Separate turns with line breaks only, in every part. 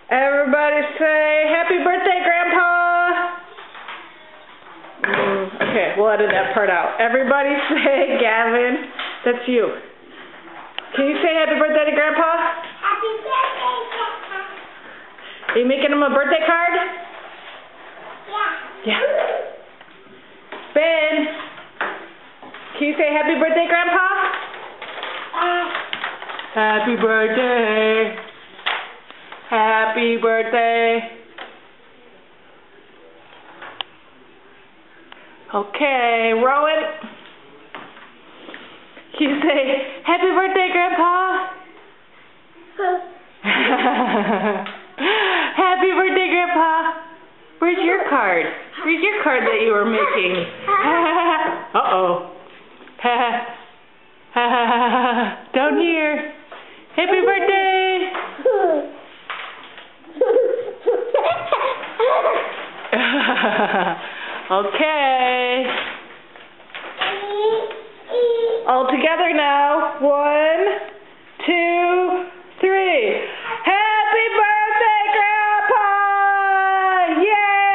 Everybody say, happy birthday, Grandpa! Okay, we'll edit that part out. Everybody say, Gavin, that's you. Can you say happy birthday to Grandpa?
Happy birthday, Grandpa.
Are you making him a birthday card?
Yeah.
Ben, can you say happy birthday, Grandpa? Happy birthday. Happy birthday. Okay, Rowan. Can you say happy birthday, Grandpa? Happy birthday, Grandpa. Where's your card? Where's your card that you were making? Uh-oh. Down here. Happy birthday. Okay. All together now. 1, 2, 3. Happy birthday, Grandpa! Yay!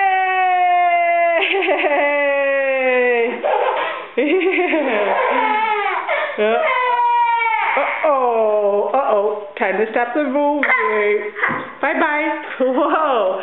Uh-oh. Time to stop the movie. Bye-bye. Whoa.